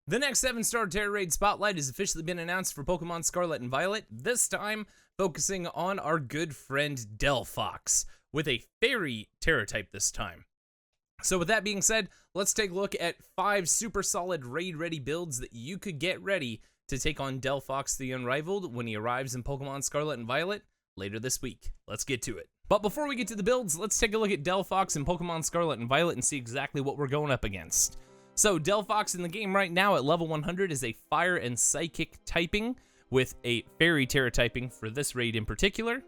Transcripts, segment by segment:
The next 7-star Tera Raid Spotlight has officially been announced for Pokemon Scarlet and Violet, this time focusing on our good friend DELPHOX, with a Fairy Tera type this time. So with that being said, let's take a look at 5 super solid raid-ready builds that you could get ready to take on DELPHOX the Unrivaled when he arrives in Pokemon Scarlet and Violet later this week. Let's get to it. But before we get to the builds, let's take a look at DELPHOX in Pokemon Scarlet and Violet and see exactly what we're going up against. So DELPHOX in the game right now at level 100 is a Fire and Psychic typing with a Fairy Tera typing for this raid in particular.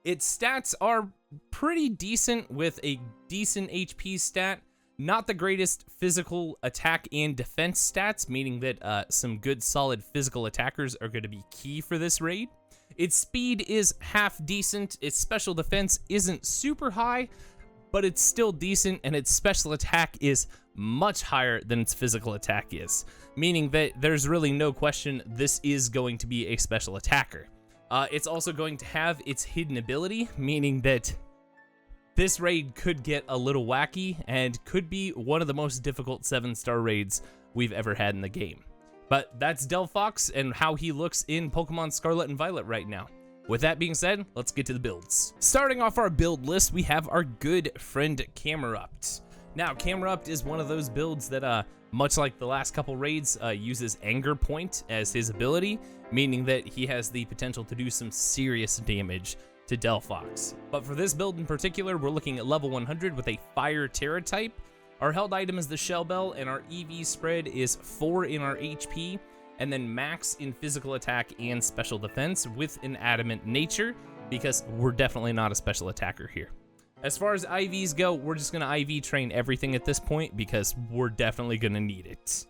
Its stats are pretty decent with a decent HP stat, not the greatest physical attack and defense stats, meaning that some good solid physical attackers are going to be key for this raid. Its speed is half decent, its special defense isn't super high, but it's still decent, and its special attack is much higher than its physical attack is, meaning that there's really no question this is going to be a special attacker. It's also going to have its hidden ability, meaning that this raid could get a little wacky and could be one of the most difficult 7-star raids we've ever had in the game. But that's DELPHOX and how he looks in Pokemon Scarlet and Violet right now. With that being said, let's get to the builds. Starting off our build list, we have our good friend Camerupt. Now, Camerupt is one of those builds that, much like the last couple raids, uses Anger Point as his ability, meaning that he has the potential to do some serious damage to DELPHOX. But for this build in particular, we're looking at level 100 with a Fire Tera type. Our held item is the Shell Bell, and our EV spread is 4 in our HP, and then max in physical attack and special defense with an adamant nature, because we're definitely not a special attacker here. As far as IVs go, we're just going to IV train everything at this point because we're definitely going to need it.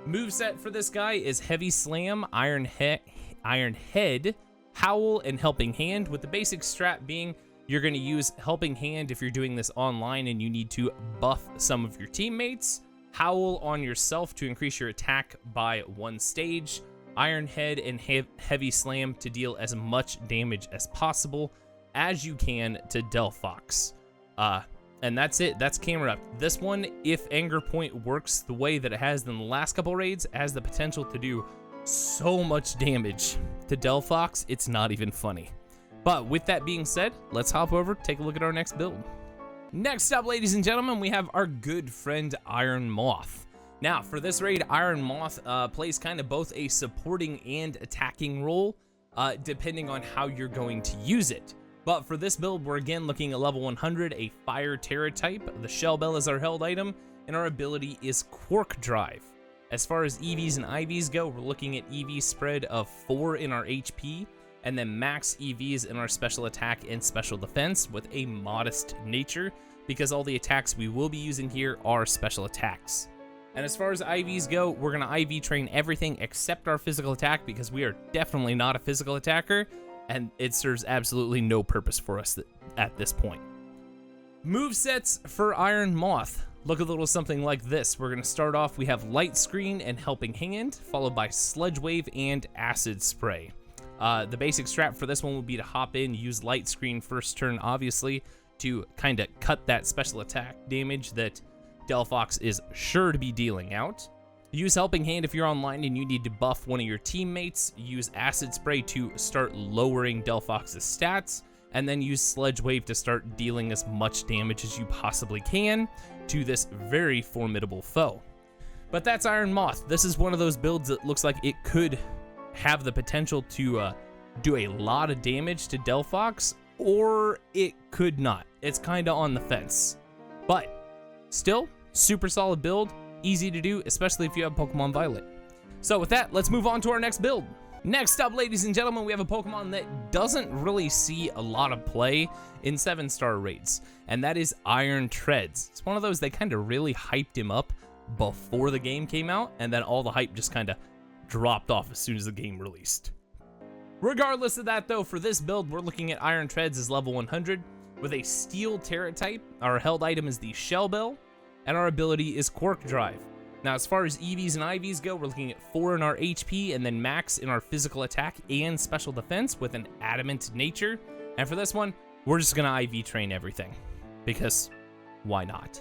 Moveset for this guy is Heavy Slam, Iron Head, Howl, and Helping Hand, with the basic strat being you're going to use Helping Hand if you're doing this online and you need to buff some of your teammates, Howl on yourself to increase your attack by 1 stage, Iron Head and Heavy Slam to deal as much damage as possible as you can to DELPHOX. And that's it. That's Camerupt. This one, if Anger Point works the way that it has in the last couple raids, has the potential to do so much damage to DELPHOX, it's not even funny. But with that being said, let's hop over, take a look at our next build. Next up, ladies and gentlemen, we have our good friend Iron Moth. Now, for this raid, Iron Moth plays kind of both a supporting and attacking role, depending on how you're going to use it. But for this build, we're again looking at level 100, a Fire Tera type. The Shell Bell is our held item, and our ability is Quark Drive. As far as EVs and IVs go, we're looking at EV spread of 4 in our HP, and then max EVs in our special attack and special defense with a modest nature, because all the attacks we will be using here are special attacks. And as far as IVs go, we're going to IV train everything except our physical attack, because we are definitely not a physical attacker, and it serves absolutely no purpose for us at this point. Movesets for Iron Moth look a little something like this. We're going to start off, we have Light Screen and Helping Hand, followed by Sludge Wave and Acid Spray. The basic strat for this one would be to hop in, use Light Screen first turn, obviously, to kind of cut that special attack damage that DELPHOX is sure to be dealing out. Use Helping Hand if you're online and you need to buff one of your teammates. Use Acid Spray to start lowering DELPHOX's stats, and then use Sludge Wave to start dealing as much damage as you possibly can to this very formidable foe. But that's Iron Moth. This is one of those builds that looks like it could have the potential to do a lot of damage to DELPHOX, or it could not. It's kind of on the fence. But still, super solid build. Easy to do, especially if you have Pokemon Violet. So with that, let's move on to our next build. Next up, ladies and gentlemen, we have a Pokemon that doesn't really see a lot of play in 7-star raids, and that is Iron Treads. It's one of those, they kind of really hyped him up before the game came out, and then all the hype just kind of dropped off as soon as the game released. Regardless of that though, for this build, we're looking at Iron Treads as level 100 with a Steel Tera type. Our held item is the Shell Bell, and our ability is Quark Drive. Now, as far as EVs and IVs go, we're looking at 4 in our HP and then max in our physical attack and special defense with an adamant nature. And for this one, we're just gonna IV train everything, because why not?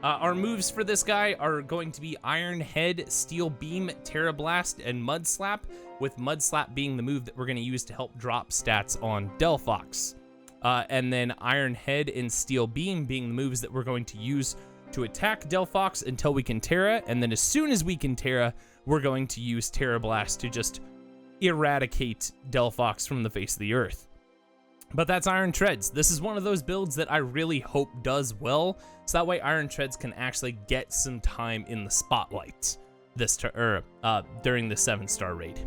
Our moves for this guy are going to be Iron Head, Steel Beam, Tera Blast, and Mud Slap, with Mud Slap being the move that we're going to use to help drop stats on DELPHOX. And then Iron Head and Steel Beam being the moves that we're going to use to attack DELPHOX until we can Tera, and then as soon as we can Tera, we're going to use Tera Blast to just eradicate DELPHOX from the face of the earth. But that's Iron Treads. This is one of those builds that I really hope does well, so that way Iron Treads can actually get some time in the spotlight during the 7-star raid.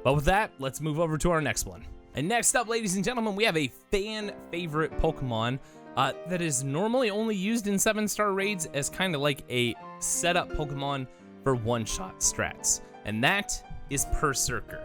But with that, let's move over to our next one. And next up, ladies and gentlemen, we have a fan favorite Pokemon that is normally only used in 7-star raids as kind of like a setup Pokemon for one-shot strats, and that is Berserker.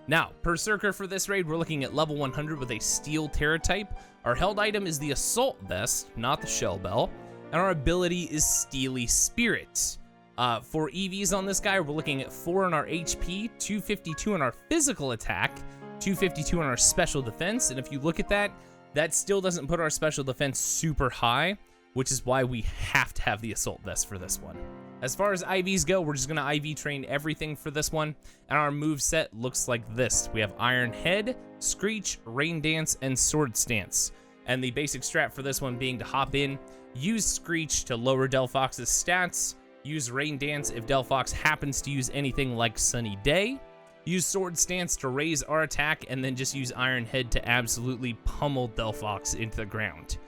Now, Berserker for this raid, we're looking at level 100 with a Steel Tera type. Our held item is the Assault Vest, not the Shell Bell, and our ability is Steely Spirit. For EVs on this guy, we're looking at 4 in our HP, 252 in our physical attack, 252 in our special defense, and if you look at that, that still doesn't put our special defense super high, which is why we have to have the Assault Vest for this one. As far as IVs go, we're just going to IV train everything for this one, and our moveset looks like this. We have Iron Head, Screech, Rain Dance, and Sword Stance. And the basic strat for this one being to hop in, use Screech to lower DELPHOX's stats, use Rain Dance if DELPHOX happens to use anything like Sunny Day, use Sword Stance to raise our attack, and then just use Iron Head to absolutely pummel DELPHOX into the ground.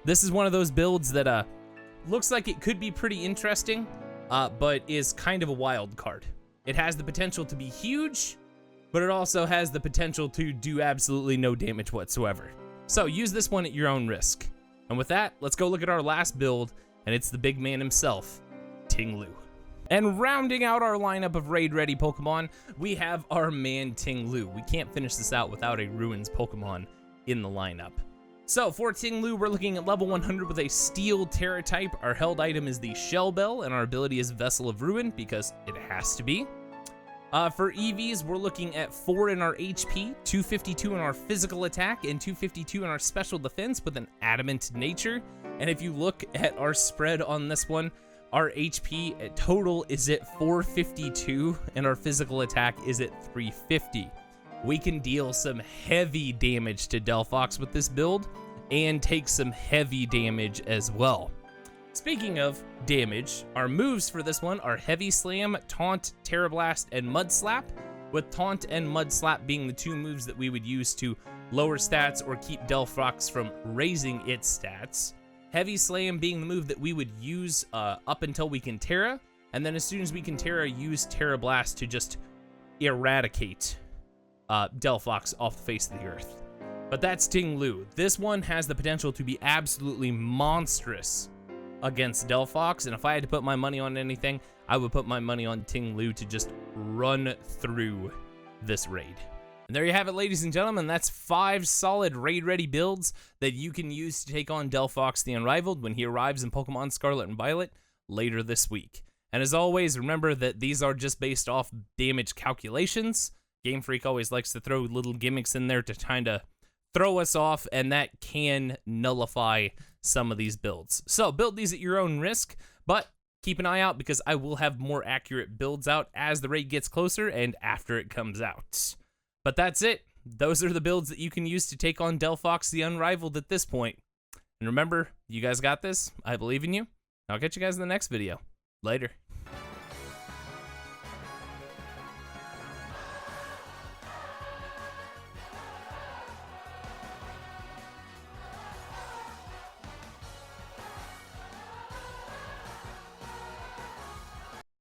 This is one of those builds that looks like it could be pretty interesting, but is kind of a wild card. It has the potential to be huge, but it also has the potential to do absolutely no damage whatsoever. So use this one at your own risk. And with that, let's go look at our last build, and it's the big man himself, Ting Lu. And rounding out our lineup of raid-ready Pokemon, we have our man Ting Lu. We can't finish this out without a Ruins Pokemon in the lineup. So for Ting Lu, we're looking at level 100 with a Steel Tera type. Our held item is the Shell Bell, and our ability is Vessel of Ruin, because it has to be. For EVs, we're looking at 4 in our HP, 252 in our physical attack, and 252 in our special defense with an adamant nature. And if you look at our spread on this one, our HP at total is at 452, and our physical attack is at 350. We can deal some heavy damage to DELPHOX with this build, and take some heavy damage as well. Speaking of damage, our moves for this one are Heavy Slam, Taunt, Tera Blast, and Mud Slap, with Taunt and Mud Slap being the 2 moves that we would use to lower stats or keep DELPHOX from raising its stats. Heavy Slam being the move that we would use up until we can Tera, and then as soon as we can Tera, use Tera Blast to just eradicate DELPHOX off the face of the earth. But that's Ting Lu. This one has the potential to be absolutely monstrous against DELPHOX, and if I had to put my money on anything, I would put my money on Ting Lu to just run through this raid. And there you have it, ladies and gentlemen. That's 5 solid raid-ready builds that you can use to take on DELPHOX the Unrivaled when he arrives in Pokemon Scarlet and Violet later this week. And as always, remember that these are just based off damage calculations. Game Freak always likes to throw little gimmicks in there to kind of throw us off, and that can nullify some of these builds. So build these at your own risk, but keep an eye out because I will have more accurate builds out as the raid gets closer and after it comes out. But that's it. Those are the builds that you can use to take on DELPHOX the Unrivaled at this point. And remember, you guys got this. I believe in you. I'll catch you guys in the next video. Later.